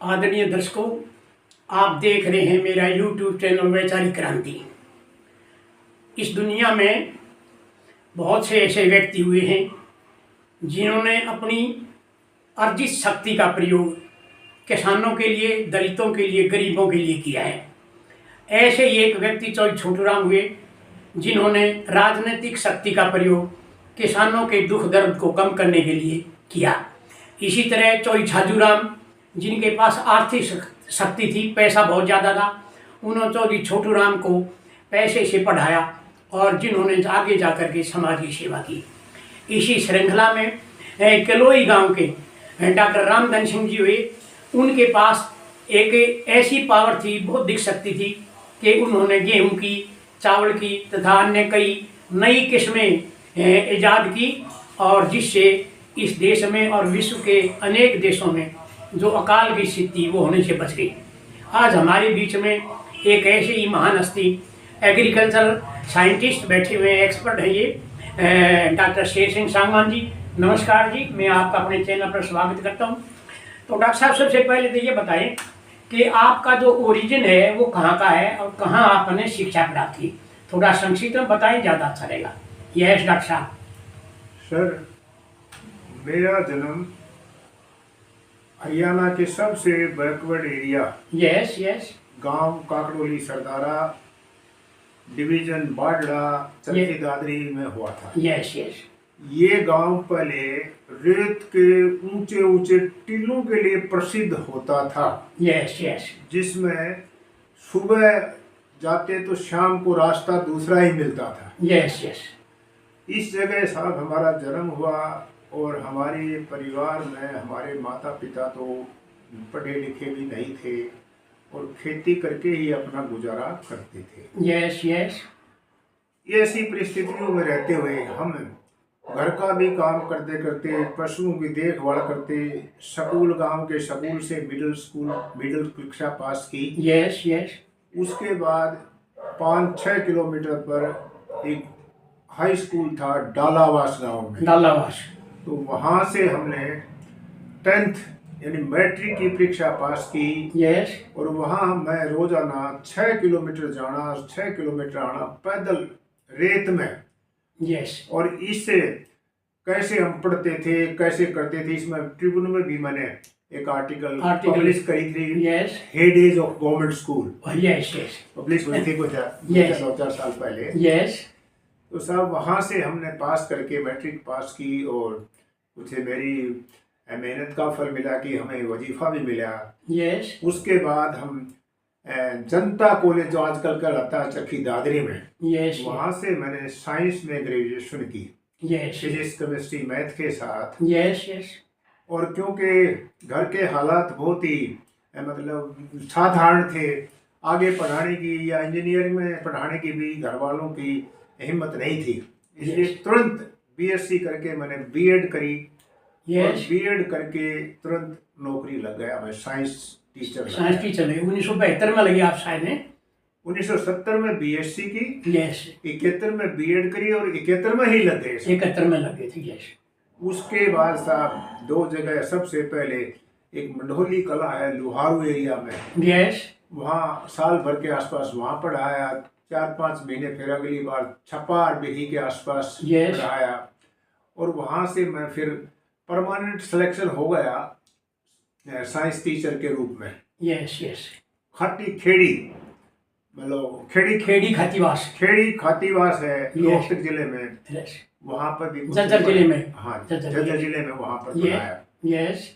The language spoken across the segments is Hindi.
आदरणीय दर्शकों, आप देख रहे हैं मेरा YouTube चैनल वैचारिक क्रांति। इस दुनिया में बहुत से ऐसे व्यक्ति हुए हैं जिन्होंने अपनी अर्जित शक्ति का प्रयोग किसानों के लिए, दलितों के लिए, गरीबों के लिए किया है। ऐसे ही एक व्यक्ति चौधरी छोटूराम हुए जिन्होंने राजनीतिक शक्ति का प्रयोग किसानों के दुख दर्द को कम करने के लिए किया। इसी तरह चौधरी छाजूराम जिनके पास आर्थिक शक्ति थी, पैसा बहुत ज़्यादा था, उन्होंने चौधरी छोटूराम को पैसे से पढ़ाया और जिन्होंने आगे जाकर के समाज की सेवा की। इसी श्रृंखला में केलोई गांव के डॉक्टर रामधन सिंह जी हुए। उनके पास एक ऐसी पावर थी, बौद्धिक शक्ति थी कि उन्होंने गेहूं की, चावल की तथा अन्य कई नई किस्में ईजाद की और जिससे इस देश में और विश्व के अनेक देशों में जो अकाल की स्थिति वो होने से बच गई। आज हमारे बीच में एक ऐसे ही महान हस्ती, एग्रीकल्चर साइंटिस्ट बैठे हुए हैं, एक्सपर्ट हैं ये डॉक्टर शेर सिंह सांगवान जी। नमस्कार जी, मैं आपका अपने चैनल पर स्वागत करता हूँ। तो डॉक्टर साहब, सबसे पहले तो ये बताएं कि आपका जो ओरिजिन है वो कहाँ का है और कहाँ आपने शिक्षा प्राप्त की, थोड़ा संक्षिप्त में बताएं, ज़्यादा अच्छा रहेगा। यस डॉक्टर साहब। सर, मेरा जन्म हरियाणा के सबसे बैकवर्ड एरिया यस गांव काकड़ोली सरदारा, डिवीजन बाडला, चरखी दादरी में हुआ था। यस ये गांव पहले रेत के ऊंचे ऊंचे टीलों के लिए प्रसिद्ध होता था। यस जिसमें सुबह जाते तो शाम को रास्ता दूसरा ही मिलता था। यस इस जगह साहब हमारा जन्म हुआ और हमारे परिवार में हमारे माता पिता तो पढ़े लिखे भी नहीं थे और खेती करके ही अपना गुजारा करते थे। यस ऐसी परिस्थितियों में रहते हुए हम घर का भी काम करते करते, पशुओं की देखभाल करते, स्कूल, गांव के स्कूल से मिडिल कक्षा पास की। यस उसके बाद 5-6 किलोमीटर पर एक हाई स्कूल था डालावास गांव में। डालावास। तो वहाँ से हमने 10th यानी मैट्रिक की परीक्षा पास की। यस और वहाँ मैं रोजाना 6 किलोमीटर जाना, 6 किलोमीटर आना पैदल रेत में। यस और इससे कैसे हम पढ़ते थे, कैसे करते थे, इसमें ट्रिब्यून में भी मैंने एक आर्टिकल पब्लिश करी थी। Yes heads of government school. Yes publish हुई थी कुछ 2-4 साल पहले। यस तो साहब वहाँ से हमने पास करके मैट्रिक पास की और उसे मेरी मेहनत का फल मिला कि हमें वजीफा भी मिला। यस उसके बाद हम जनता कॉलेज जो आजकल कहलाता है चरखी दादरी में, यस वहाँ से मैंने साइंस में ग्रेजुएशन की। यस फिजिक्स, केमिस्ट्री, मैथ के साथ। यस और क्योंकि घर के हालात बहुत ही मतलब साधारण थे, आगे पढ़ाने की या इंजीनियरिंग में पढ़ाने की भी घर वालों की हिम्मत नहीं थी, इसलिए तुरंत बीएससी करके मैंने बीएड करी। यस बीएड करके तुरंत नौकरी लग गया। मैं साइंस टीचर में 1972 में लगी आप शायद ने। 1970 में बीएससी की। यस 71 में बीएड करी और 71 में ही लग गए। 71 में लग गए थे। यस उसके बाद साहब 2 जगह, सबसे पहले एक मंडोली कला है लुहारू एरिया में। यस वहाँ साल भर के आसपास वहाँ पढ़ाया, 4-5 महीने, फिर अगली बार छपार बिही के आसपास पढ़ाया और वहाँ से मैं फिर परमानेंट सिलेक्शन हो गया साइंस टीचर के रूप में। यस खट्टी खेड़ी, मतलब खेड़ी खातीवास है रोहतक जिले में। वहाँ पर भी जज्जर जिले में। हाँ, जज्जर जिले में वहाँ पर पढ़ाया। यस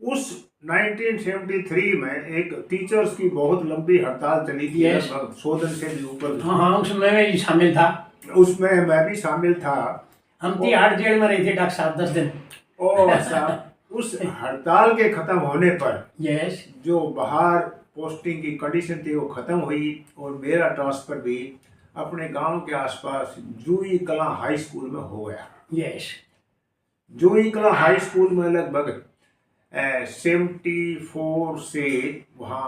उस 1973 में एक टीचर्स की बहुत लंबी हड़ताल चली थी, लगभग 100 दिन से भी ऊपर। हाँ, उसमें मैं भी शामिल था। उसमें मैं भी शामिल था। हम तिहाड़ जेल में रहे थे डॉक्टर साहब 10 दिन। और साहब उस हड़ताल के खत्म होने पर यस जो बाहर पोस्टिंग की कंडीशन थी वो खत्म हुई और मेरा ट्रांसफर भी अपने गांव के आसपास जूही कला हाई स्कूल में हो गया। यस जूही कला हाई स्कूल में लगभग 74 से वहाँ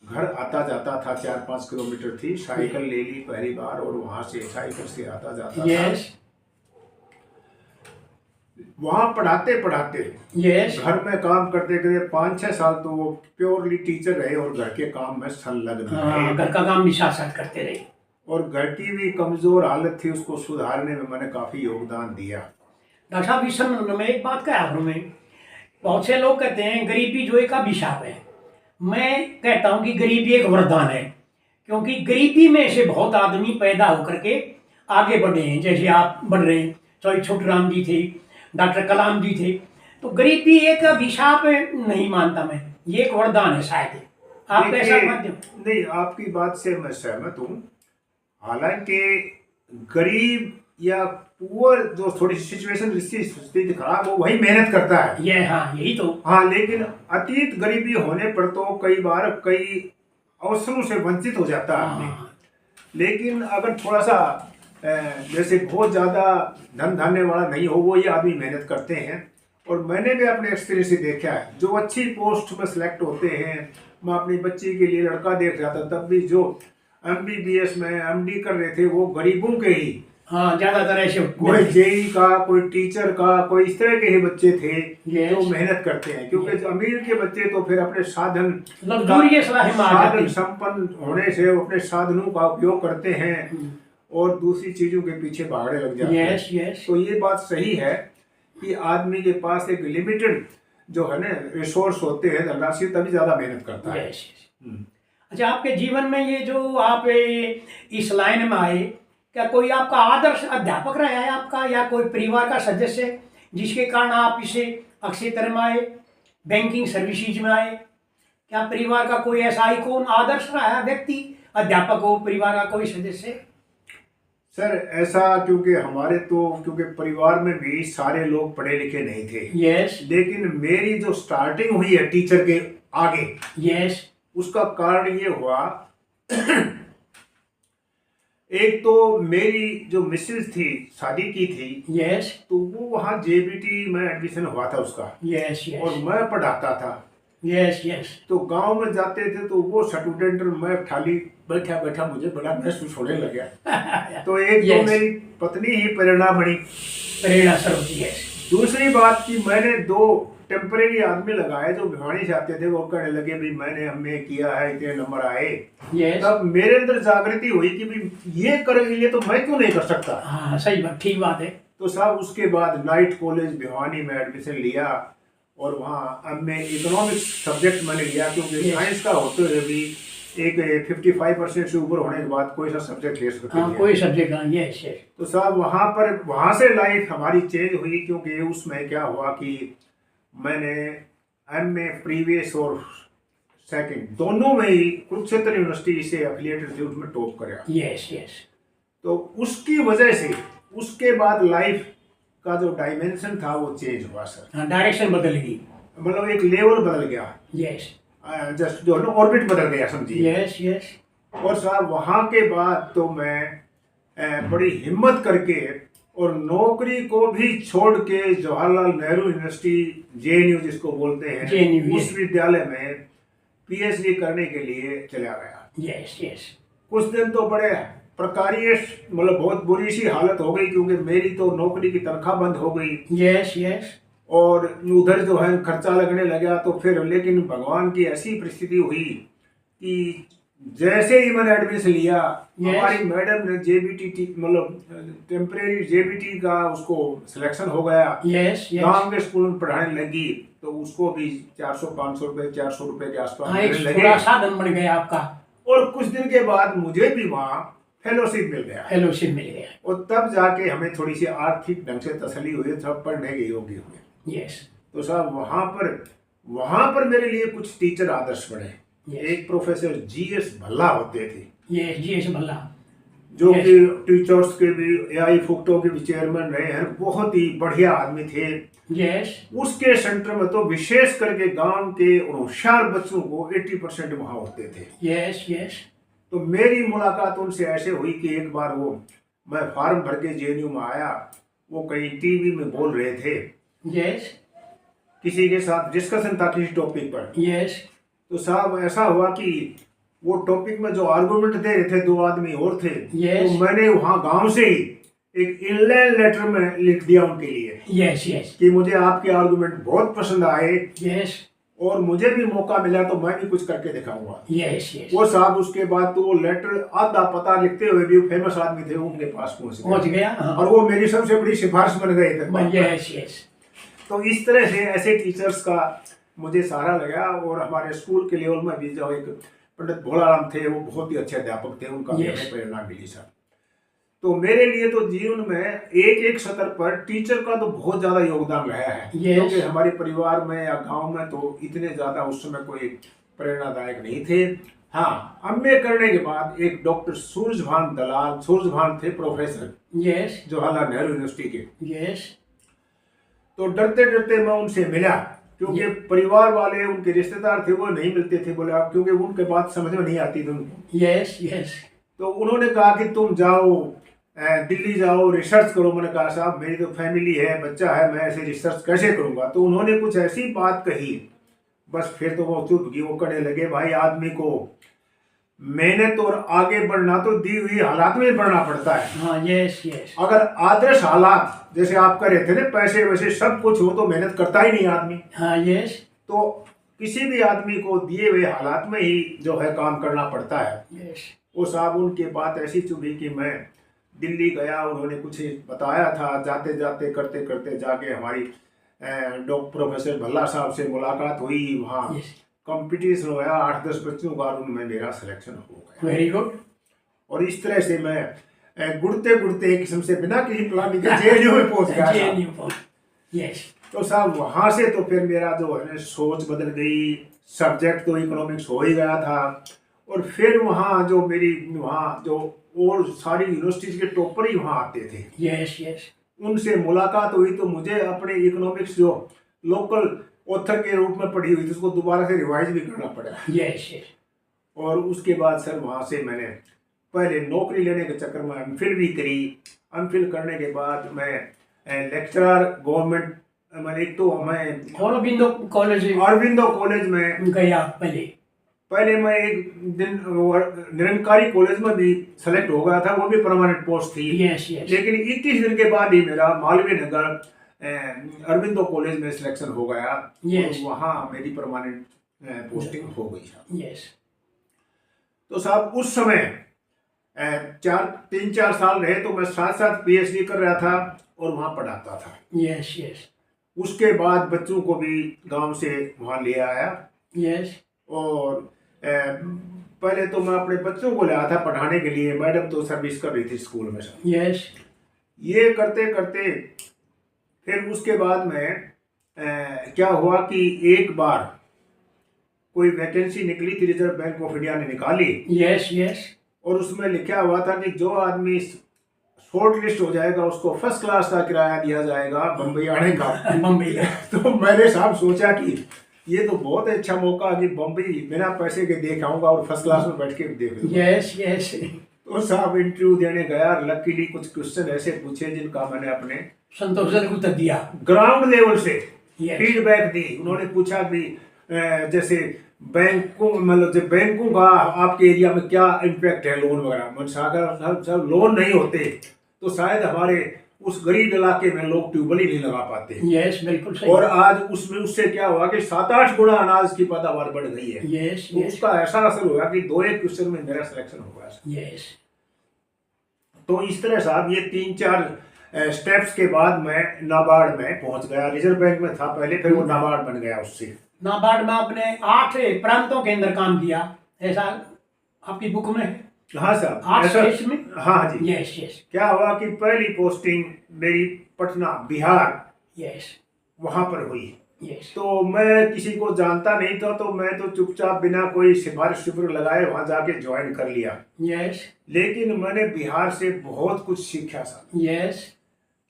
घर आता जाता था। 4-5 किलोमीटर थी। साइकिल ले ली पहली बार और वहाँ से साइकिल से आता जाता था। वहाँ पढ़ाते पढ़ाते यस। घर में काम करते करते 5-6 साल तो वो प्योरली टीचर रहे और घर के काम में संलग्न हाँ, रहे। घर का काम भी साथ साथ करते रहे। और घर की भी कमजोर हालत थी, उसको सुधारने में मैंने काफी योगदान दिया। डॉक्टर साहब, इस समय में एक बात कहा आपने, बहुत से लोग कहते हैं गरीबी जो एक अभिशाप है। मैं कहता हूँ कि गरीबी एक वरदान है, क्योंकि गरीबी में से बहुत आदमी पैदा होकर के आगे बढ़े हैं, जैसे आप बढ़ रहे हैं। चाहे छोटूराम जी थे, डॉक्टर कलाम जी थे। तो गरीबी एक अभिशाप नहीं मानता मैं, ये एक वरदान है शायद। आप कैसा देखिए, मानते हो? नहीं, आपकी बात से मैं सहमत हूँ। हालांकि गरीब या पुअर जो थोड़ी सिचुएशन स्थिति खराब हो, वही मेहनत करता है। ये हाँ, यही तो। हाँ, लेकिन अतीत गरीबी होने पर तो कई बार कई अवसरों से वंचित हो जाता है आदमी। हाँ, लेकिन अगर थोड़ा सा जैसे बहुत ज़्यादा धन धान्य वाला नहीं हो, वो ये आदमी मेहनत करते हैं। और मैंने भी अपने एक्सपीरियंस से देखा है, जो अच्छी पोस्ट में सेलेक्ट होते हैं, मैं अपनी बच्ची के लिए लड़का देख रहा था, तब भी जो MBBS में MD कर रहे थे वो गरीबों के ही, हाँ, ज्यादातर ऐसे कोई JEE का, कोई टीचर का, कोई इस तरह के ही बच्चे थे Yes. जो मेहनत करते हैं। क्योंकि अमीर के बच्चे तो फिर अपने साधन संपन्न होने से वो अपने साधनों का उपयोग करते हैं और दूसरी चीजों के पीछे भागने लग जाते हैं। Yes yes. तो ये बात सही है कि आदमी के पास एक लिमिटेड जो है ना रिसोर्स होते हैं, धनराशि, तभी ज्यादा मेहनत करता है। यस। अच्छा, आपके जीवन में ये जो आप इस लाइन में आए, क्या कोई आपका आदर्श अध्यापक रहा है आपका, या कोई परिवार का सदस्य जिसके कारण आप इसे अक्षय क्षेत्र में आए, बैंकिंग सर्विसेज में आए? क्या परिवार का कोई ऐसा आइकॉन आदर्श रहा है व्यक्ति, अध्यापक हो, परिवार का कोई सदस्य? सर ऐसा, क्योंकि परिवार में भी सारे लोग पढ़े लिखे नहीं थे। यस। लेकिन मेरी जो स्टार्टिंग हुई है टीचर के आगे, यस। उसका कारण ये हुआ एक तो मेरी जो मिसेज थी, शादी की थी। यस। तो वो वहाँ JBT में एडमिशन हुआ था उसका। Yes yes. और मैं पढ़ाता था। Yes yes. तो गांव में जाते थे तो वो स्टूडेंट, मैं खाली बैठा बैठा मुझे बड़ा महसूस होने लग गया। तो एक तो मेरी पत्नी ही प्रेरणा बनी, प्रेरणा स्रोत। यस। दूसरी बात कि मैंने 2 टेम्परेरी आदमी लगाए जो भिवानी से आते थे, वो कहने लगे भी मैंने हमें किया है, इतने नंबर आए। तब मेरे अंदर जागृति हुई कि भी ये करेंगे तो मैं क्यों नहीं कर सकता। हाँ, सही बात, ठीक बात है। तो साहब उसके बाद नाइट कॉलेज भिवानी में एडमिशन लिया और वहाँ अब मैं इकोनॉमिक्स सब्जेक्ट मैंने लिया, क्योंकि साइंस का होते हुए भी एक 55% से ऊपर होने के बाद कोई सा सब्जेक्ट ले सकते हैं। कोई सब्जेक्ट। Yes yes. तो साहब वहाँ से लाइफ हमारी चेंज हुई, क्योंकि उसमें क्या हुआ कि मैंने MA प्रीवियस और सेकंड दोनों में ही कुरुक्षेत्र यूनिवर्सिटी से एफिलिएटेड थी, उसमें टॉप कराया। Yes yes. तो उसकी वजह से उसके बाद लाइफ का जो डायमेंशन था वो चेंज हुआ सर। डायरेक्शन बदल गई, मतलब एक लेवल बदल गया। यस। जस्ट जो है ऑर्बिट बदल गया, समझिए। Yes yes. और साहब वहाँ के बाद तो मैं बड़ी हिम्मत करके और नौकरी को भी छोड़ के जवाहरलाल नेहरू यूनिवर्सिटी, JNU जिसको बोलते हैं, JNU, उस विद्यालय में PhD करने के लिए चला गया। Yes yes. कुछ दिन तो बड़े प्रकारियस, मतलब बहुत बुरी सी हालत हो गई, क्योंकि मेरी तो नौकरी की तनख्वाह बंद हो गई। Yes yes. और उधर जो है खर्चा लगने लगा। तो फिर लेकिन भगवान की ऐसी परिस्थिति हुई कि जैसे ही मैंने एडमिशन लिया, हमारी मैडम ने JBT मतलब टेम्परेरी JBT का उसको सिलेक्शन हो गया। गांव के स्कूल में पढ़ाने लगी, तो उसको भी 400-500 रुपए, 400 रुपए के आसपास मिलने लगे। साधन बन गया आपका। और कुछ दिन के बाद मुझे भी वहाँ फेलोशिप मिल गया। और तब जाके हमें थोड़ी सी आर्थिक ढंग से तसल्ली हुई, सब पढ़ने के योग्य हुए। यस। तो साहब वहाँ पर मेरे लिए कुछ टीचर आदर्श बने। एक प्रोफेसर GS भल्ला होते थे। GS भल्ला, जो कि टीचर्स के भी AI फुक्टो के भी चेयरमैन रहे हैं, बहुत ही बढ़िया आदमी थे। यस। उसके सेंटर में तो विशेष करके गांव के होशियार बच्चों को 80% वहाँ होते थे। Yes yes. तो मेरी मुलाकात उनसे ऐसे हुई कि एक बार मैं फॉर्म भर के JNU में आया, वो कहीं TV में बोल रहे थे। यस। किसी के साथ डिस्कशन था किसी टॉपिक पर। यस। तो साहब ऐसा हुआ कि वो टॉपिक में जो आर्गुमेंट दे रहे थे 2 आदमी और थे। Yes. तो मैंने वहाँ गांव से ही एक इनलाइन लेटर में लिख दिया उनके लिए यस यस कि मुझे आपके आर्गुमेंट बहुत पसंद आए यस और मुझे भी मौका मिला तो मैं भी कुछ करके दिखाऊंगा। यस यस वो साहब उसके बाद तो वो लेटर आधा पता लिखते हुए भी फेमस आदमी थे, उनके पास पहुंच गया। हाँ। और वो मेरी सबसे बड़ी सिफारिश बन गए थे। यस यस तो इस तरह से ऐसे टीचर्स का मुझे सहारा लगा। और हमारे स्कूल के लेवल में भी जो एक पंडित भोलाराम थे, वो बहुत ही अच्छे अध्यापक थे, उनका भी हमें प्रेरणा मिली सर। तो मेरे लिए तो जीवन में एक एक स्तर पर टीचर का तो बहुत ज्यादा योगदान रहा है, क्योंकि हमारे परिवार में या गांव में तो इतने ज्यादा उस समय कोई प्रेरणादायक नहीं थे। हाँ, एमए करने के बाद एक डॉक्टर सूरजभान दलाल, सूरजभान थे professor, yes Jawaharlal Nehru university के। यस तो डरते डरते मैं उनसे मिला, क्योंकि परिवार वाले उनके रिश्तेदार थे वो नहीं मिलते थे, बोले आप, क्योंकि उनके बात समझ में नहीं आती थी उनको। यस यस तो उन्होंने कहा कि तुम जाओ दिल्ली जाओ, रिसर्च करो। मैंने कहा साहब मेरी तो फैमिली है, बच्चा है, मैं ऐसे रिसर्च कैसे करूंगा। तो उन्होंने कुछ ऐसी बात कही, बस फिर तो वो चुप की। वो कहने लगे भाई, आदमी को मेहनत और आगे बढ़ना तो दी हुई हालात में बढ़ना पड़ता है। हाँ यस यस अगर आदर्श हालात जैसे आप कह रहे थे ना, पैसे वैसे सब कुछ हो तो मेहनत करता ही नहीं आदमी। हाँ यस तो किसी भी आदमी को दिए हुए हालात में ही जो है काम करना पड़ता है। यस वो साहब उनके बात ऐसी चुभी कि मैं दिल्ली गया, उन्होंने कुछ बताया था, जाते जाते करते करते जाके हमारी डॉक्टर प्रोफेसर भल्ला साहब से मुलाकात हुई। वहाँ कंपटीशन हुआ 8-10 बच्चों का, उनमें मेरा सिलेक्शन हो गया। Very good. और इस तरह से मैं गुड़ते गुड़ते एक किस्म से बिना किसी प्लानिंग के जेएनयू में पहुंच गया। यस तो साहब वहाँ से तो फिर मेरा जो है सोच बदल गई। सब्जेक्ट तो इकोनॉमिक्स हो ही गया था। और फिर वहाँ जो मेरी वहाँ जो और सारी यूनिवर्सिटीज के टॉपर ही वहाँ आते थे। यस यस उनसे मुलाकात हुई तो मुझे अपने इकोनॉमिक्स जो लोकल ऑथर के रूप में पढ़ी हुई थी उसको दोबारा से रिवाइज भी करना पड़ा। यस यस और उसके बाद सर वहाँ से मैंने पहले नौकरी लेने के चक्कर में एमफिल भी करी। एमफिल करने के बाद मैं लेक्चरर गवर्नमेंट, मैंने एक तो मैं अरबिंदो कॉलेज में गया। पहले मैं एक दिन निरंकारी कॉलेज में भी सेलेक्ट हो गया था, वो भी परमानेंट पोस्ट थी। यस यस लेकिन 21 दिन के बाद ही मेरा मालवीय नगर अरबिंदो कॉलेज में सिलेक्शन हो गया। Yes. और वहाँ मेरी परमानेंट पोस्टिंग हो गई। यस तो साहब उस समय 3-4 साल रहे तो मैं साथ साथ पीएचडी कर रहा था और वहाँ पढ़ाता था। यस यस उसके बाद बच्चों को भी गांव से वहाँ ले आया। यस और पहले तो मैं अपने बच्चों को ले आया था पढ़ाने के लिए, मैडम तो सर्विस कर रही थी स्कूल में सर। यस ये करते करते फिर उसके बाद में क्या हुआ कि एक बार कोई वैकेंसी निकली थी, रिजर्व बैंक ऑफ इंडिया ने निकाली। यस यस और उसमें लिखा हुआ था कि जो आदमी शॉर्ट लिस्ट हो जाएगा उसको फर्स्ट क्लास का किराया दिया जाएगा बम्बई आने का। बम्बई तो मैंने साहब सोचा कि ये तो बहुत अच्छा मौका कि बम्बई बिना पैसे के देख आऊंगा और फर्स्ट क्लास में बैठ के देखूंगा। यस यस तो साहब इंटरव्यू देने गया। लकीली कुछ क्वेश्चन ऐसे पूछे जिनका मैंने अपने संतोषजनक उत्तर दिया, ग्राउंड लेवल से Yes. फीडबैक दी। उन्होंने पूछा कि जैसे बैंकों, मतलब जब बैंकों का आपके एरिया में क्या इम्पैक्ट है लोन वगैरह। मतलब जब लोन नहीं होते तो शायद हमारे उस गरीब इलाके में लोग ट्यूबवेल ही नहीं लगा पाते। यस बिल्कुल सही। और आज उसमें उससे क्या हुआ कि 7-8 गुना अनाज की पैदावार बढ़ गई है। यस तो यस उसका ऐसा असर हुआ कि 2-1 क्वेश्चन में मेरा सिलेक्शन हो गया। यस तो इस तरह साहब ये 3-4 स्टेप्स के बाद मैं नाबार्ड में पहुंच गया। रिजर्व बैंक में था पहले, फिर वो नाबार्ड बन गया। उससे नाबार्ड में आपने 8 प्रांतों के अंदर काम किया, ऐसा आपकी बुक में है? हाँ सर, 8 ऐसा। स्टेट्स में। हाँ जी। यस यस क्या हुआ कि पहली पोस्टिंग मेरी पटना बिहार यस वहां पर हुई। यस तो मैं किसी को जानता नहीं था, तो मैं तो चुपचाप बिना कोई सिफारिश लगाए वहां जाके ज्वाइन कर लिया। यस लेकिन मैंने बिहार से बहुत कुछ सीखा सर, यस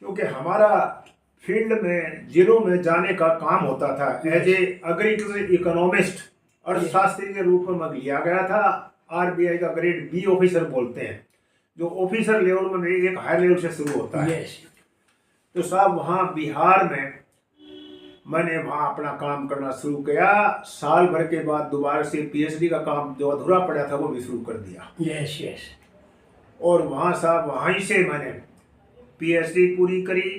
क्योंकि हमारा फील्ड में जिलों में जाने का काम होता था। एज ए एग्रीकल्चर इकोनॉमिस्ट, अर्थशास्त्री के रूप में मैं लिया गया था। आरबीआई का ग्रेड बी ऑफिसर बोलते हैं, जो ऑफिसर लेवल में एक हायर लेवल से शुरू होता है। यस तो साहब वहाँ बिहार में मैंने वहाँ अपना काम करना शुरू किया। साल भर के बाद दोबारा से पीएचडी का काम जो अधूरा पड़ा था वो भी शुरू कर दिया। यस यस और वहाँ साहब वहीं से मैंने पीएचडी पूरी करी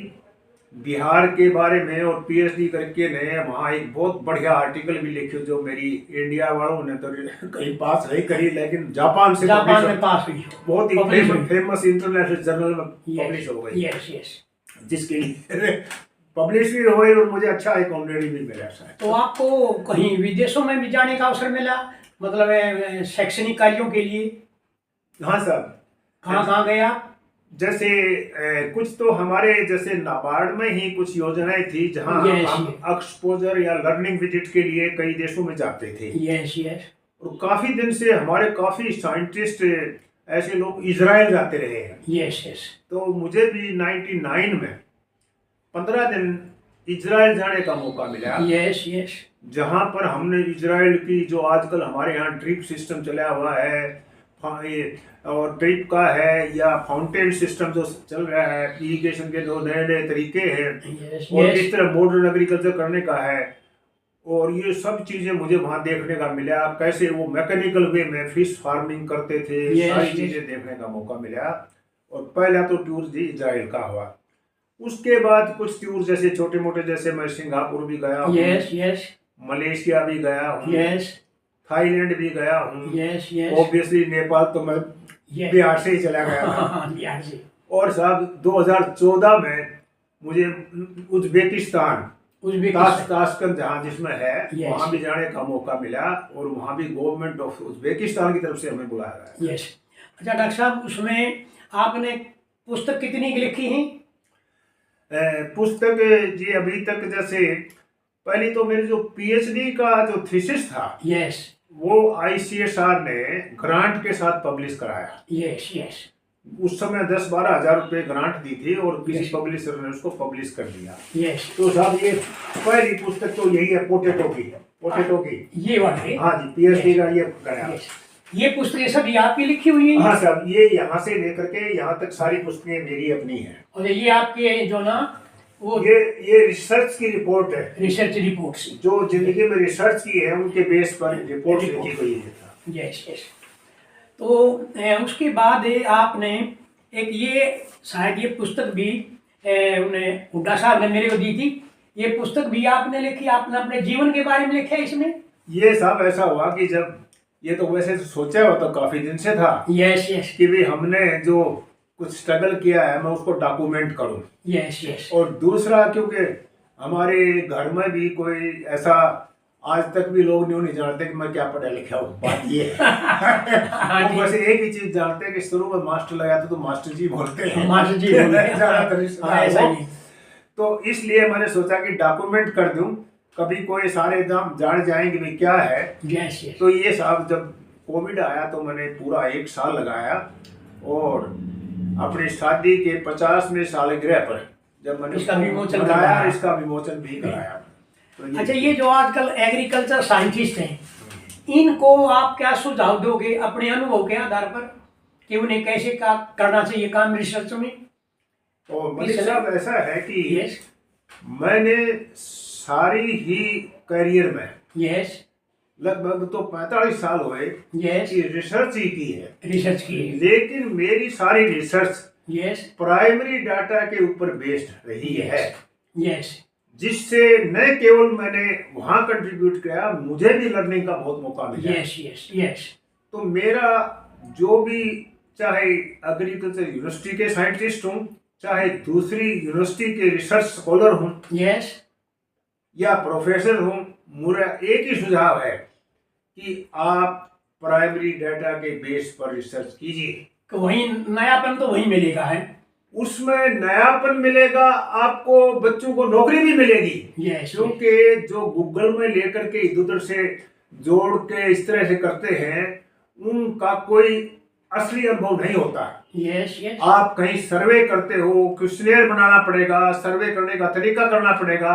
बिहार के बारे में, और पीएचडी करके ने वहाँ एक बहुत बढ़िया आर्टिकल भी लिखे जो मेरी इंडिया वालों ने तो कहीं पास नहीं करी, लेकिन जापान से जापान में पास हुई, बहुत ही publish हुई। फेमस इंटरनेशनल जर्नल में पब्लिश हो गई, यस यस। जिसके लिए पब्लिश भी हुई और मुझे अच्छा एक ऑनरेडी भी मिला शायद। तो आपको कहीं विदेशों में भी जाने का अवसर मिला, मतलब शैक्षणिक कार्यों के लिए? हाँ सर। कहाँ गए आप? जैसे कुछ तो हमारे जैसे नाबार्ड में ही कुछ योजनाएं थी जहां हम एक्सपोजर या लर्निंग विजिट के लिए कई देशों में जाते थे। Yes yes. और काफी दिन से हमारे काफी साइंटिस्ट ऐसे लोग इजराइल जाते रहे हैं। Yes yes. तो मुझे भी 99 में 15 दिन इजराइल जाने का मौका मिला। Yes yes. जहां पर हमने इजराइल की जो आजकल हमारे यहाँ ड्रिप सिस्टम चला हुआ है और ड्रिप का है या फाउंटेन सिस्टम जो चल रहा है, इरिगेशन के जो नए नए तरीके हैं, और किस तरह मॉडर्न एग्रीकल्चर करने का है, और ये सब चीजें मुझे वहाँ देखने का मिला। कैसे वो मैकेनिकल वे में फिश फार्मिंग करते थे, सारी चीजें देखने का मौका मिला। और पहला तो टूर जी इजराइल का हुआ। उसके बाद कुछ टूर जैसे छोटे मोटे, जैसे मैं सिंगापुर भी गया हूँ, यस यस, मलेशिया भी गया हूँ, यस, थाईलैंड भी गया हूँ, यस यस, ऑब्वियसली नेपाल तो मैं बिहार से ही चला गया था। बिहार से। और साहब 2014 में मुझे उज्बेकिस्तान ताशकंद जहाँ जिसमें है, वहाँ भी जाने का मौका मिला, और वहाँ भी गवर्नमेंट ऑफ उज्बेकिस्तान की तरफ से हमें बुलाया गया। यस। अच्छा डॉक्टर साहब, उसमें आपने पुस्तक कितनी लिखी है? पुस्तक जी अभी तक, जैसे पहली तो मेरी जो पीएचडी का जो थीसिस था, यस, वो आईसीएसआर ने ग्रांट के साथ पब्लिश कराया। Yes yes. उस समय 10-12 हजार रुपए ग्रांट दी थी और किसी पब्लिशर ने उसको पब्लिश कर दिया। यस। तो साहब ये पहली पुस्तक तो यही है, पोटैटो की। ये वाली? हाँ जी, पीएचडी का ये कराया। ये पुस्तकें सभी आपकी लिखी हुई है? हाँ साहब, ये यहाँ से लेकर के यहाँ तक सारी पुस्तकें मेरी अपनी हैं। और ये आपके जो ना वो ये रिसर्च की रिपोर्ट है, रिसर्च रिपोर्ट से जो जिंदगी में रिसर्च की है उनके बेस पर रिपोर्ट लिखी गई है। Yes yes. तो उसके बाद आपने एक ये शायद ये पुस्तक भी उन्हें हुड्डा साहब ने मेरे को दी थी, ये पुस्तक भी आपने लिखी, आपने अपने जीवन के बारे में लिखा है इसमें? ये साहब ऐसा हुआ कि जब ये तो वैसे सोचा हुआ तो काफी दिन से था। Yes yes. कि भी हमने जो कुछ स्ट्रगल किया है मैं उसको डॉक्यूमेंट करूं। Yes yes. और दूसरा, क्योंकि हमारे घर में भी कोई ऐसा आज तक भी लोग नहीं जानते कि मैं क्या पढ़ा लिखा हूँ, बात ये है। वो बस एक ही चीज जानते हैं कि शुरू में मास्टर लगाते तो मास्टर जी बोलते हैं, मास्टर जी ज्यादातर। तो इसलिए मैंने सोचा कि डॉक्यूमेंट कर दूं, कभी कोई सारे दाम जान जाएंगे भी क्या है। Yes yes. तो ये साहब जब कोविड आया तो मैंने पूरा 1 साल लगाया, और अपनी शादी के 50वें सालगिरह पर जब मैंने इसका विमोचन कराया, इसका विमोचन भी कराया। तो अच्छा, ये जो आजकल एग्रीकल्चर साइंटिस्ट हैं, इनको आप क्या सुझाव दोगे अपने अनुभव के आधार पर कि उन्हें कैसे करना चाहिए काम रिसर्च में? तो मलिक साहब ऐसा है कि मैंने सारी ही करियर में लगभग तो 45 साल हुए कि रिसर्च ही की है, रिसर्च की है। लेकिन मेरी सारी रिसर्च प्राइमरी डाटा के ऊपर बेस्ड रही है। जिससे न केवल मैंने वहां कंट्रीब्यूट किया, मुझे भी लर्निंग का बहुत मौका मिला। तो मेरा जो भी, चाहे एग्रीकल्चर यूनिवर्सिटी के साइंटिस्ट हूँ, चाहे दूसरी यूनिवर्सिटी के रिसर्च स्कॉलर हूँ, या प्रोफेसर हूँ, मेरा एक ही सुझाव है कि आप प्राइमरी डाटा के बेस पर रिसर्च कीजिए। तो वही नयापन तो वही मिलेगा है, उसमें नयापन मिलेगा, आपको बच्चों को नौकरी भी मिलेगी। क्योंकि जो गूगल में लेकर के इधर उधर से जोड़ के इस तरह से करते हैं, उनका कोई असली अनुभव नहीं होता। आप कहीं सर्वे करते हो, क्वेश्चनेयर बनाना पड़ेगा, सर्वे करने का तरीका करना पड़ेगा,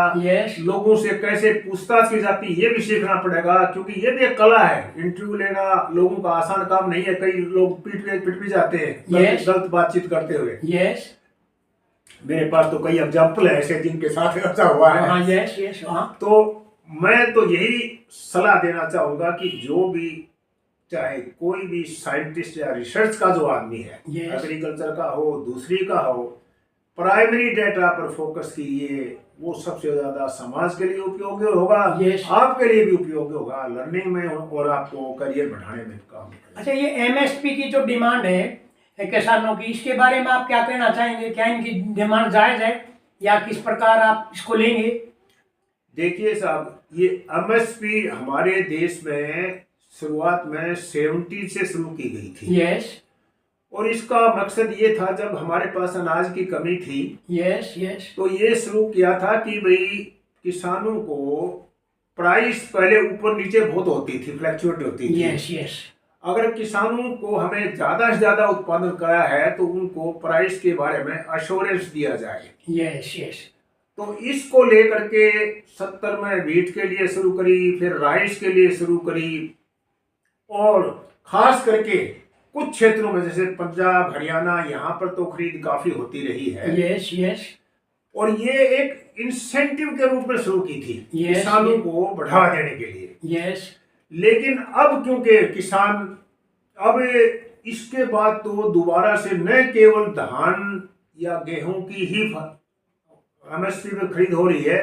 लोगों से कैसे पूछताछ की जाती है ये भी सीखना पड़ेगा, क्योंकि ये भी एक कला है। इंटरव्यू लेना लोगों का आसान काम नहीं है, कई लोग पिट भी जाते हैं गलत बातचीत करते हुए। मेरे पास तो कई एग्जाम्पल है ऐसे जिनके साथ ऐसा हुआ है। तो मैं तो यही सलाह देना चाहूंगा कि जो भी, चाहे कोई भी साइंटिस्ट या रिसर्च का जो आदमी है, एग्रीकल्चर का हो, दूसरी का हो, प्राइमरी डेटा पर फोकस कीजिए, वो सबसे ज़्यादा समाज के लिए उपयोगी होगा, Yes. आपके लिए भी उपयोगी होगा लर्निंग में और आपको करियर बढ़ाने में काम करेगा। अच्छा, ये एमएसपी की जो डिमांड है किसानों की, इसके बारे में आप क्या कहना चाहेंगे? क्या इनकी डिमांड जायज़ है या किस प्रकार आप इसको लेंगे? देखिए साहब, ये एमएसपी हमारे देश में शुरुआत में 70 से शुरू की गई थी। यस और इसका मकसद ये था, जब हमारे पास अनाज की कमी थी यस यस तो ये शुरू किया था कि भाई किसानों को प्राइस पहले ऊपर नीचे बहुत होती थी, फ्लैक्चुएट होती थी। यस यस अगर किसानों को हमें ज़्यादा से ज़्यादा उत्पादन करा है तो उनको प्राइस के बारे में अश्योरेंस दिया जाए। यस यस तो इसको लेकर के 70 में व्हीट के लिए शुरू करी, फिर राइस के लिए शुरू करी, और खास करके कुछ क्षेत्रों में जैसे पंजाब, हरियाणा, यहाँ पर तो खरीद काफी होती रही है। यस यस और ये एक इंसेंटिव के रूप में शुरू की थी Yes, किसानों yes. को बढ़ावा देने के लिए। यस लेकिन अब क्योंकि किसान, अब इसके बाद तो दोबारा से न केवल धान या गेहूं की ही एमएसपी में खरीद हो रही है,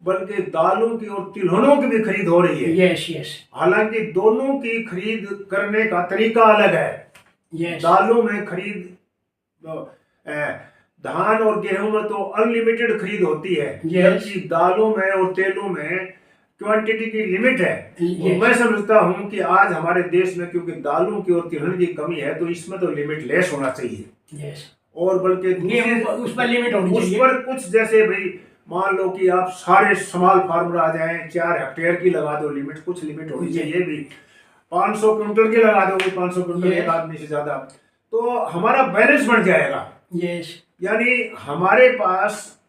बल्कि दालों की और तिलहनों की भी खरीद हो रही है। यस यस हालांकि दोनों की खरीद करने का तरीका अलग है। यस दालों में खरीद, धान और गेहूं में तो अनलिमिटेड खरीद होती है, जबकि दालों में और तेलों में क्वांटिटी की लिमिट है। और मैं समझता हूं कि आज हमारे देश में क्योंकि दालों की और तिलहन की कमी है तो इसमें तो लिमिट लेस होना चाहिए। और बल्कि उस पर लिमिट होनी चाहिए। उस पर कुछ, जैसे भाई मान लो कि आप सारे स्मॉल फार्मर आ जाएं, 4 हेक्टेयर की लगा दो लिमिट, कुछ लिमिट होनी चाहिए भी। 500 क्विंटल की लगा दो, 500 क्विंटल एक आदमी से ज्यादा, तो हमारा बैलेंस बढ़ जाएगा। यस यानी हमारे पास,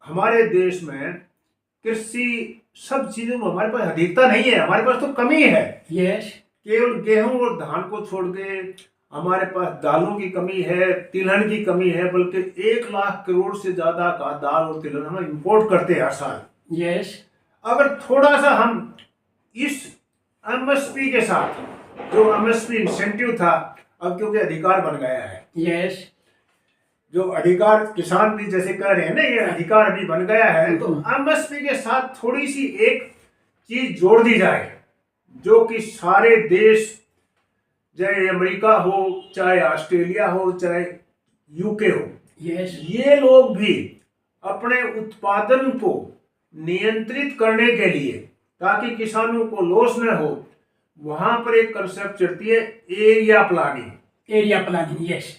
हमारे देश में कृषि सब चीजों में हमारे पास अधिकता नहीं है, हमारे पास तो कमी है। यस केवल गेहूं और धान को छोड़ के हमारे पास दालों की कमी है, तिलहन की कमी है, बल्कि 1 लाख करोड़ से ज्यादा का दाल और तिलहन हम इंपोर्ट करते हैं हर साल। यस अगर थोड़ा सा हम इस एमएसपी के साथ, जो एमएसपी इंसेंटिव था, अब क्योंकि अधिकार बन गया है, यस जो अधिकार किसान भी जैसे कह रहे हैं ना, ये अधिकार अभी बन गया है, तो एमएसपी के साथ थोड़ी सी एक चीज जोड़ दी जाए, जो कि सारे देश, चाहे अमेरिका हो, चाहे ऑस्ट्रेलिया हो, चाहे यूके हो, यस ये लोग भी अपने उत्पादन को नियंत्रित करने के लिए, ताकि किसानों को लॉस न हो, वहां पर एक कंसेप्ट चलती है area planning. Area planning, yes.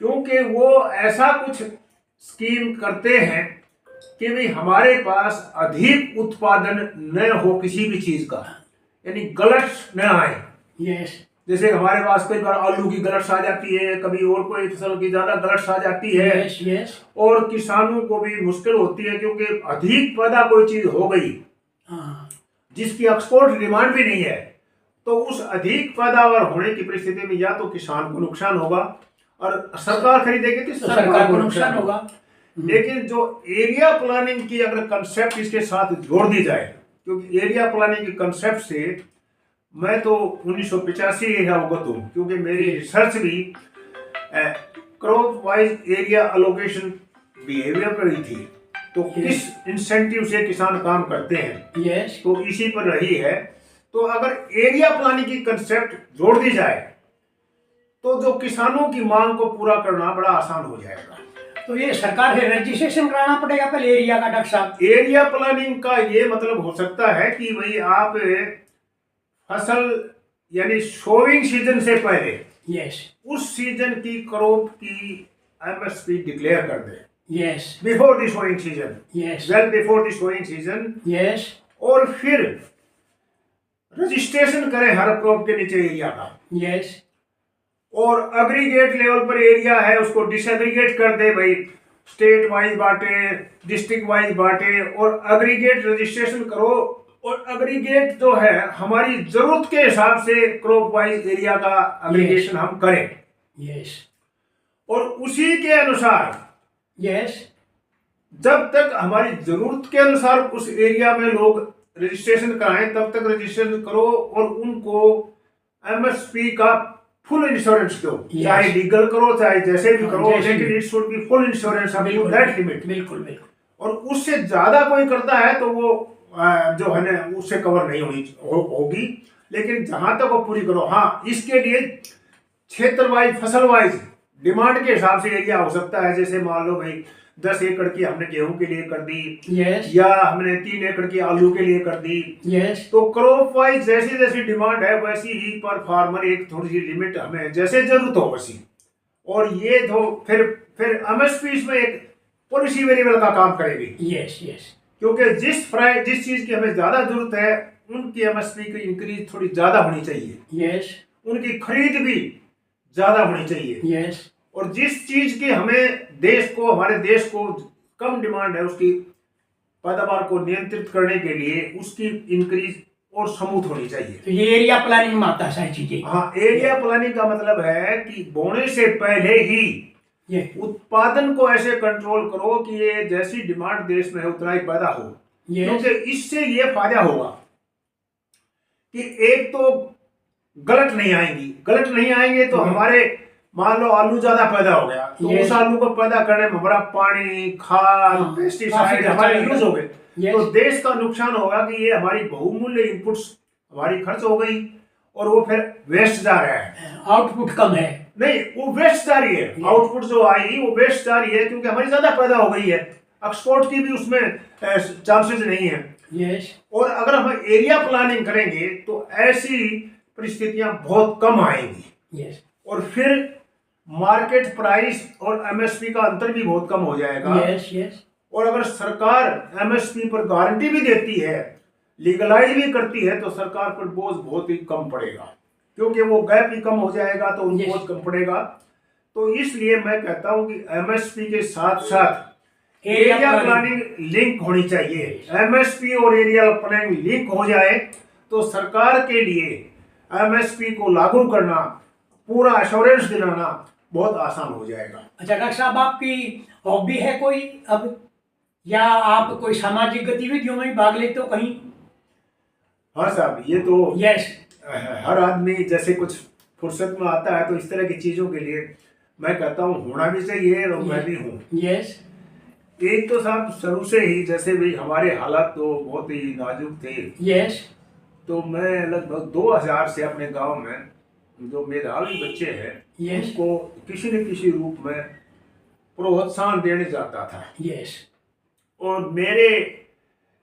क्योंकि वो ऐसा कुछ स्कीम करते हैं कि भाई हमारे पास अधिक उत्पादन न हो किसी भी चीज का, यानी गलत न आए। यस जैसे हमारे पास कई बार आलू की गलत आ जाती है, कभी और कोई फसल की ज्यादा गलत आ जाती है। यस यस और किसानों को भी मुश्किल होती है, क्योंकि अधिक पैदा कोई चीज हो गई जिसकी एक्सपोर्ट डिमांड भी नहीं है, तो उस अधिक पैदावार होने की परिस्थिति में या तो किसान को नुकसान होगा और सरकार खरीदेगी तो सरकार को नुकसान होगा। लेकिन जो एरिया प्लानिंग की अगर कंसेप्ट इसके साथ जोड़ दी जाए, क्योंकि एरिया प्लानिंग के कंसेप्ट से मैं तो 1985 अवगत हूँ, क्योंकि मेरी रिसर्च भी crop wise area allocation behaviour पर ही थी, तो किस इंसेंटिव से किसान काम करते हैं, यस तो इसी पर रही है। तो अगर एरिया प्लानिंग की कंसेप्ट जोड़ दी जाए तो जो किसानों की मांग को पूरा करना बड़ा आसान हो जाएगा। तो ये सरकार से रजिस्ट्रेशन कराना पड़ेगा पहले एरिया का, डॉक्टर साहब? एरिया प्लानिंग का ये मतलब हो सकता है कि भाई आप फसल यानी सोइंग सीजन से पहले यस उस सीजन की क्रॉप की एमएसपी डिक्लेयर कर दें। Yes before the sowing season, yes well before the sowing season. Yes और फिर रजिस्ट्रेशन करें हर क्रॉप के नीचे एरिया का। यस और एग्रीगेट लेवल पर एरिया है उसको डिसएग्रीगेट कर दे भाई, स्टेट वाइज बांटे, डिस्ट्रिक्ट वाइज बांटे, और एग्रीगेट रजिस्ट्रेशन करो। और एग्रीगेट जो है हमारी जरूरत के हिसाब से क्रॉप वाइज एरिया का एग्रीगेशन हम करें। यस और उसी के अनुसार यस जब तक हमारी जरूरत के अनुसार उस एरिया में लोग रजिस्ट्रेशन कराएं, तब तक रजिस्ट्रेशन करो और उनको एमएसपी का फुल इंश्योरेंस दो, Yes. चाहे लीगल करो चाहे जैसे भी करो, जैसे लेकिन भी। It should be full insurance up to बिल्कुल दैट लिमिट। बिल्कुल बिल्कुल। और उससे ज्यादा कोई करता है तो वो जो है ना उससे कवर नहीं होगी। लेकिन जहां तक वो पूरी करो, हाँ इसके लिए क्षेत्र वाइज फसल वाइज डिमांड के हिसाब से एरिया हो सकता है। जैसे मान लो भाई 10 एकड़ की हमने गेहूं के लिए कर दी, यस या हमने 3 एकड़ की आलू के लिए कर दी, यस तो क्रॉप वाइज जैसी जैसी डिमांड है वैसी ही पर फार्मर एक थोड़ी सी लिमिट हमें जैसे जरूरत हो वैसी। और ये तो फिर एमएसपी इसमें एक पॉलिसी वेरिएबल का काम करेगी। यस यस क्योंकि जिस चीज की हमें ज्यादा जरूरत है उनकी एमएसपी की इंक्रीज थोड़ी ज्यादा होनी चाहिए, यस उनकी खरीद भी ज्यादा होनी चाहिए। यस और जिस चीज की हमारे देश को कम डिमांड है उसकी पैदावार को नियंत्रित करने के लिए उसकी इंक्रीज और स्मूथ होनी चाहिए। तो ये एरिया प्लानिंग में आता है सारी चीजें। हाँ, एरिया प्लानिंग का मतलब है कि बोने से पहले ही ये उत्पादन को ऐसे कंट्रोल करो कि ये जैसी डिमांड देश में है उतना ही पैदा हो। Yes. क्योंकि इससे ये फायदा होगा कि एक तो गलत नहीं आएंगे तो हमारे मान लो आलू ज्यादा पैदा हो गया तो Yes. उस आलू को पैदा करने में हमारा पानी, खाद, हाँ, पेस्टिसाइड काफी हमारे खर्चा यूज हो गए। Yes. तो देश का नुकसान होगा कि ये हमारी बहुमूल्य इनपुट्स हमारी खर्च हो गई और वो फिर वेस्ट जा रहा है, आउटपुट कम है। नहीं वो वेस्ट जा रही है। आउटपुट जो आई वो वेस्ट जा रही है क्योंकि हमारी ज्यादा पैदा हो गई है, एक्सपोर्ट की भी उसमें चांसेस नहीं है। यस और अगर हम एरिया प्लानिंग करेंगे तो ऐसी परिस्थितियां बहुत कम आएंगी यस और फिर मार्केट प्राइस और एमएसपी का अंतर भी बहुत कम हो जाएगा। यस यस और अगर सरकार एमएसपी पर गारंटी भी देती है, लीगलाइज भी करती है, तो सरकार पर बोझ बहुत ही कम पड़ेगा क्योंकि वो गैप ही कम हो जाएगा तो Yes. बोझ कम पड़ेगा। तो इसलिए मैं कहता हूं कि एमएसपी के साथ साथ एरिया प्लानिंग लिंक होनी चाहिए। एमएसपी और एरिया प्लानिंग लिंक हो जाए तो सरकार के लिए एमएसपी को लागू करना, पूरा एश्योरेंस दिलाना बहुत आसान हो जाएगा। अच्छा डॉक्टर साहब, आपकी हॉबी है कोई अब, या आप कोई सामाजिक गतिविधियों में भी भाग लेते हो कहीं? हाँ साहब, ये तो यस हर आदमी जैसे कुछ फुर्सत में आता है तो इस तरह की चीजों के लिए मैं कहता हूँ होना भी चाहिए और मैं भी हूँ। यस एक तो साहब शुरू से ही जैसे भी हमारे हालात तो बहुत ही नाजुक थे, यस तो मैं लगभग 2000 से अपने गांव में जो मेधावी बच्चे हैं Yes. उनको किसी न किसी रूप में प्रोत्साहन देने जाता था। यस और मेरे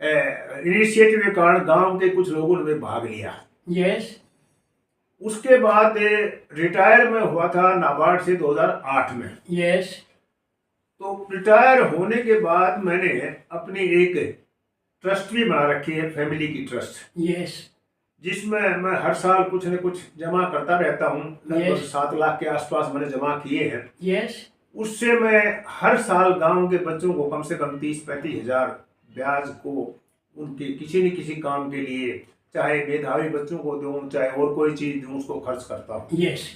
इनिशिएटिव के कारण गांव के कुछ लोगों ने भाग लिया। यस उसके बाद रिटायर में हुआ था नाबार्ड से 2008 में। यस तो रिटायर होने के बाद मैंने अपनी एक ट्रस्ट भी बना रखी है, फैमिली की ट्रस्ट, यस जिसमें मैं हर साल कुछ न कुछ जमा करता रहता हूँ। लगभग Yes. 7 लाख के आसपास मैंने जमा किए हैं। यस उससे मैं हर साल गांव के बच्चों को कम से कम 30-35 हजार ब्याज को उनके किसी न किसी काम के लिए, चाहे मेधावी बच्चों को दूं चाहे और कोई चीज दूं, उसको खर्च करता हूँ। यस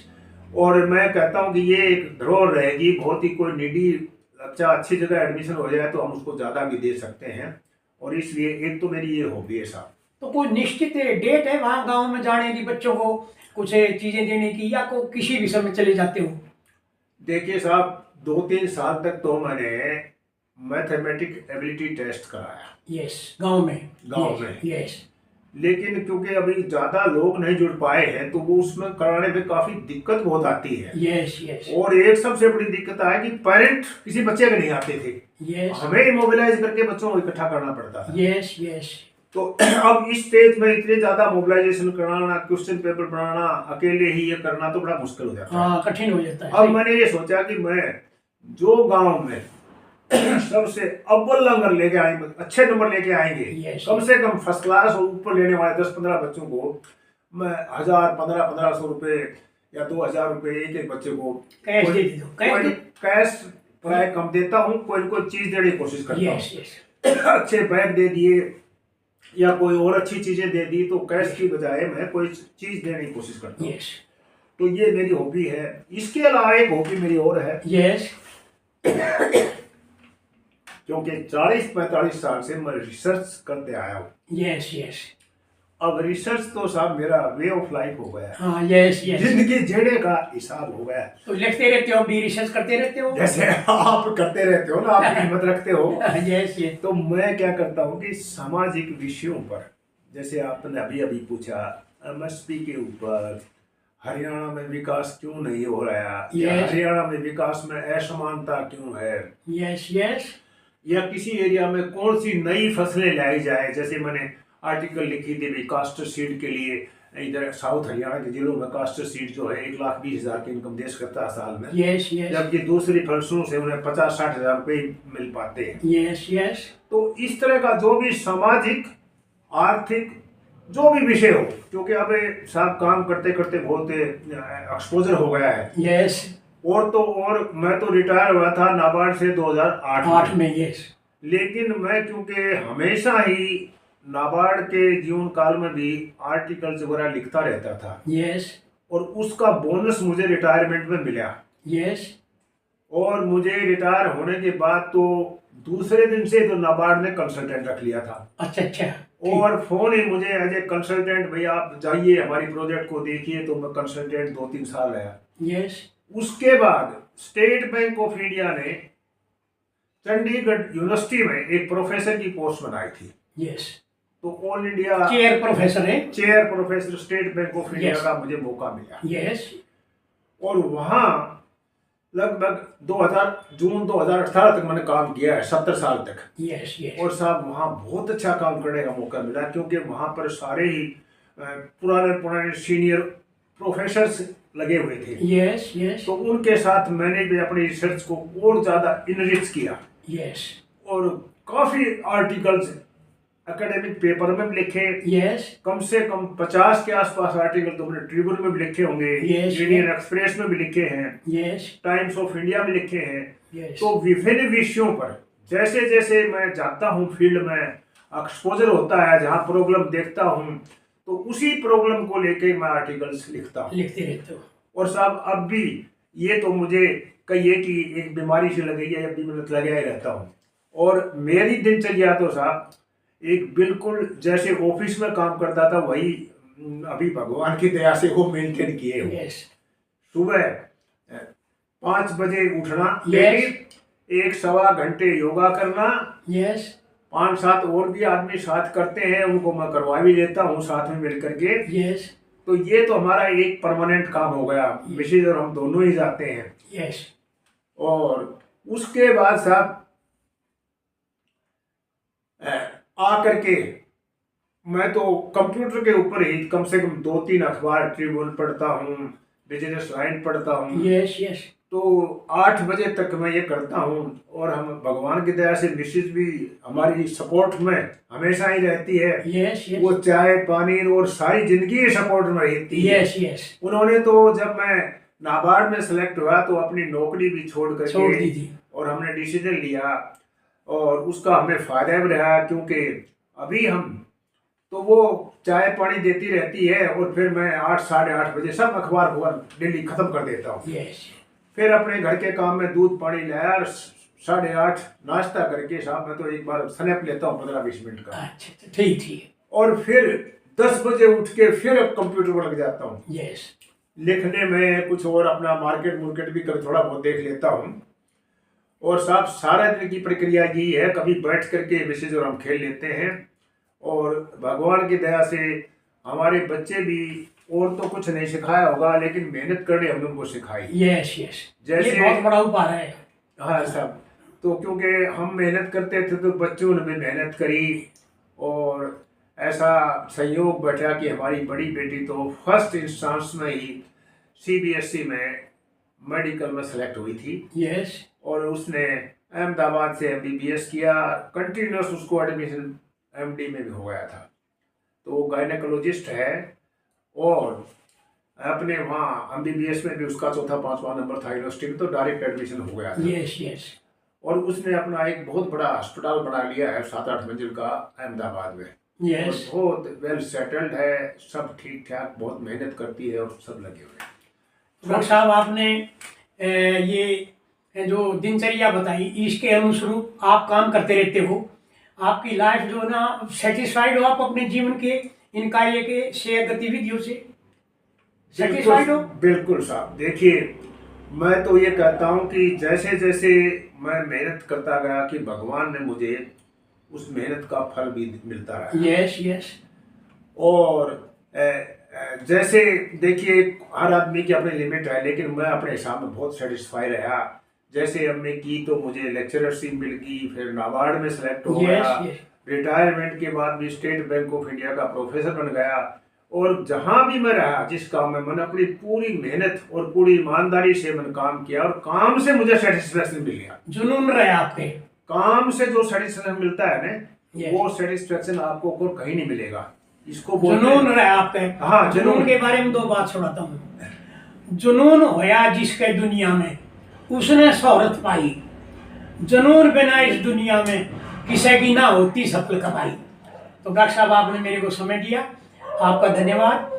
और मैं कहता हूँ कि ये एक धरोहर रहेगी। बहुत ही कोई निडी बच्चा अच्छी जगह एडमिशन हो जाए तो हम उसको ज़्यादा भी दे सकते हैं। और इसलिए एक तो मेरी ये हॉबी है साहब। तो कोई निश्चित डेट है वहाँ गांव में जाने की, बच्चों को कुछ चीजें देने की, या को किसी भी समय चले जाते हो? देखिए साहब, 2-3 साल तक तो मैंने मैथमेटिक एबिलिटी टेस्ट कराया यस गांव में। यस लेकिन क्योंकि अभी ज़्यादा लोग नहीं जुड़ पाए हैं तो वो उसमें कराने में काफ़ी दिक्कत बहुत आती है। यस यस और एक सबसे बड़ी दिक्कत है कि पेरेंट किसी बच्चे के नहीं आते थे, यस हमें मोबिलाइज करके बच्चों को इकट्ठा करना पड़ता था। यस यस तो अब इस स्टेज में इतने ज्यादा मोबिलाइजेशन कराना, क्वेश्चन पेपर बनाना, अकेले ही ये करना तो बड़ा मुश्किल हो जाता है। हाँ कठिन हो जाता है। अब मैंने ये सोचा कि मैं जो गांव में सबसे अव्वल नंबर लेके आएंगे, अच्छे नंबर लेके आएंगे, Yes. कम से कम फर्स्ट क्लास और ऊपर लेने वाले 10-15 बच्चों को मैं 1000-1500 रुपए या 2000 रुपए एक बच्चे को कैश दे दो, कैश प्राय कम देता हूँ, कोई न कोई चीज देने की कोशिश करता हूँ। यस यस अच्छे बैग दे दिए या कोई और अच्छी चीजें दे दी, तो कैश की बजाय मैं कोई चीज देने की कोशिश करता हूँ। यस तो ये मेरी हॉबी है। इसके अलावा एक हॉबी मेरी और है, यस क्योंकि 40-45 साल से मैं रिसर्च करते आया हूँ। यस यस अब रिसर्च तो साहब मेरा वे ऑफ लाइफ हो गया है, हाँ, यस यस। जिंदगी जीने का हिसाब हो गया है। तो लिखते रहते हो, भी रिसर्च करते रहते हो? जैसे आप करते रहते हो ना, आप हिम्मत रखते हो। Yes yes. तो मैं क्या करता हूँ कि सामाजिक विषयों पर, जैसे आपने अभी अभी पूछा एमएसपी के ऊपर, हरियाणा में विकास क्यों नहीं हो रहा, या Yes. हरियाणा में विकास में असमानता क्यों है, यस यस। या किसी एरिया में कौन सी नई फसलें लाई जाए। जैसे मैंने आर्टिकल लिखी थी भी कास्टर सीड के लिए, इधर साउथ हरियाणा के जिलों में कास्टर सीड जो है 1,20,000 की इनकम देश करता है साल में, यस यस। जबकि दूसरी फसलों से उन्हें 50-60 हजार रुपये मिल पाते हैं। Yes yes. तो इस तरह का जो भी सामाजिक आर्थिक जो भी विषय हो, क्योंकि अब साहब काम करते करते बहुत एक्सपोजर हो गया है। यस। और तो और मैं तो रिटायर हुआ था नाबार्ड से 2008 8 में। यस। लेकिन मैं क्योंकि हमेशा ही नाबार्ड के जीवन काल में भी आर्टिकल्स वगैरह लिखता रहता था, यस और उसका बोनस मुझे रिटायरमेंट में मिला। यस। और मुझे रिटायर होने के बाद तो दूसरे दिन से तो नाबार्ड ने कंसल्टेंट रख लिया था। अच्छा अच्छा। और फोन ही मुझे एज ए कंसल्टेंट, भैया आप जाइए हमारी प्रोजेक्ट को देखिए, तो मैं कंसल्टेंट 2-3 साल रहा। यस। उसके बाद स्टेट बैंक ऑफ इंडिया ने चंडीगढ़ यूनिवर्सिटी में एक प्रोफेसर की पोस्ट बनाई थी। यस। तो ऑल इंडिया चेयर प्रोफेसर है। Chair professor state bank of India Yes. का मुझे मौका मिला। यस। और वहाँ लगभग 2000 जून 2018 तक मैंने काम किया है, 70 साल तक। Yes yes. और साहब वहाँ बहुत अच्छा काम करने का मौका मिला, क्योंकि वहाँ पर सारे ही पुराने सीनियर प्रोफेसर्स लगे हुए थे। Yes yes. तो उनके साथ मैंने भी अपनी रिसर्च को और ज़्यादा इनरिच किया, यस। और काफ़ी आर्टिकल्स एकेडमिक पेपर में भी लिखे। यस। कम से कम 50 के आसपास आर्टिकल तो मैंने ट्रिब्यून में भी लिखे होंगे, Yes. इंडियन एक्सप्रेस में भी लिखे हैं, यस। टाइम्स ऑफ इंडिया में लिखे हैं। यस। तो विभिन्न विषयों पर जैसे जैसे मैं जाता हूँ फील्ड में, एक्सपोजर होता है, जहाँ प्रॉब्लम देखता हूँ, तो उसी प्रॉब्लम को लेके मैं आर्टिकल्स लिखता हूँ। लिखते रहते हो। और साहब अब भी ये तो मुझे कहिए कि एक बीमारी से लगी है, अभी मैं लगा ही रहता हूँ। और मेरी दिनचर्या तो साहब एक बिल्कुल जैसे ऑफिस में काम करता था वही अभी भगवान की दया से वो मेंटेन किए हो। यस। सुबह 5 बजे उठना, Yes. लेकिन 1-1.25 घंटे योगा करना। यस। 5-7 और भी आदमी साथ करते हैं, उनको मैं करवा भी लेता हूँ साथ में मिल करके। यस। तो ये तो हमारा एक परमानेंट काम हो गया, मिसेज और हम दोनों ही जाते हैं। यस। और उसके बाद साहब आ करके मैं तो कंप्यूटर के ऊपर ही कम से कम 2-3 अखबार, ट्रिब्यून पढ़ता हूँ, बिजनेस लाइन पढ़ता हूँ। Yes yes. तो 8 बजे तक मैं ये करता हूँ। और हम भगवान की दया से मिसेज भी हमारी सपोर्ट में हमेशा ही रहती है। Yes yes. वो चाय पानी और सारी जिंदगी सपोर्ट में रहती है। Yes yes. उन्होंने तो जब मैं नाबार्ड में सेलेक्ट हुआ तो अपनी नौकरी भी छोड़ छोड़ दी करके, थी। और हमने डिसीजन लिया, और उसका हमें फायदा भी रहा, क्योंकि अभी हम तो वो चाय पानी देती रहती है, और फिर मैं 8-8:30 बजे सब अखबार डेली खत्म कर देता हूँ। यस। फिर अपने घर के काम में दूध पानी लाया, 8:30 नाश्ता करके साहब मैं तो एक बार स्नैप लेता हूँ 15-20 मिनट का। अच्छा, ठीक ठीक। और फिर 10 बजे उठ के फिर कंप्यूटर पर लग जाता हूँ। यस। लिखने में कुछ और अपना मार्केट भी कर थोड़ा बहुत देख लेता हूँ। और साहब सारा दिन की प्रक्रिया यही है, कभी बैठ करके मिसेज और हम खेल लेते हैं। और भगवान की दया से हमारे बच्चे भी, और तो कुछ नहीं सिखाया होगा, लेकिन मेहनत करने हमने उनको सिखाई। Yes yes. जैसे ये बहुत बड़ा उपहार है। हाँ साहब, तो क्योंकि हम मेहनत करते थे तो बच्चों ने भी मेहनत करी, और ऐसा संयोग बैठा कि हमारी बड़ी बेटी तो फर्स्ट इंस्टांस में ही CBSE में मेडिकल में सेलेक्ट हुई थी। यस। और उसने अहमदाबाद से MBBS किया, कंटिन्यूस उसको एडमिशन MD में भी हो गया था। तो वो गायनेकोलॉजिस्ट है, और अपने वहाँ MBBS में भी उसका 4-5वां नंबर था यूनिवर्सिटी में, तो डायरेक्ट एडमिशन हो गया था। Yes yes. और उसने अपना एक बहुत बड़ा अस्पताल बना लिया है 7-8 मंजिल का अहमदाबाद में। यस। और बहुत वेल सेटल्ड है, सब ठीक ठाक, बहुत मेहनत करती है, और सब लगे हुए हैं। डॉक्टर साहब, आपने ये जो दिनचर्या बताई, इसके अनुरूप आप काम करते रहते हो। आपकी लाइफ जो ना सेटिस्फाइड हो आप अपने जीवन के इन कार्य के से गतिविधियों से सेटिस्फाइड हो? बिल्कुल साहब। देखिए, मैं तो ये कहता हूँ कि जैसे जैसे मैं मेहनत करता गया कि भगवान ने मुझे उस मेहनत का फल भी मिलता रहा। Yes yes. और जैसे देखिए, हर आदमी की अपनी लिमिट है, लेकिन मैं अपने हिसाब में बहुत सेटिस्फाई रहा। जैसे हमने की तो मुझे लेक्चरशिप मिल गई, फिर नाबार्ड में सेलेक्ट हो गया, रिटायरमेंट के बाद भी स्टेट बैंक ऑफ इंडिया का प्रोफेसर बन गया। और जहां भी मैं रहा, जिस काम में, मैंने अपनी पूरी मेहनत और पूरी ईमानदारी से मैंने काम किया और काम से मुझे सेटिस्फेक्शन मिल गया। जुनून रहे आपके काम से जो सेटिस्फेक्शन मिलता है ना, Yes. वो सेटिस्फेक्शन आपको और कहीं नहीं मिलेगा। इसको जुनून रहे आपके। हाँ, जुनून के बारे में दो बात सुनाता हूँ। जुनून होया जिसके दुनिया में, उसने शोहरत पाई। जुनून बिना इस दुनिया में किसी की ना होती सफल कमाई। तो डॉक्टर साहब, आपने मेरे को समय दिया, आपका धन्यवाद।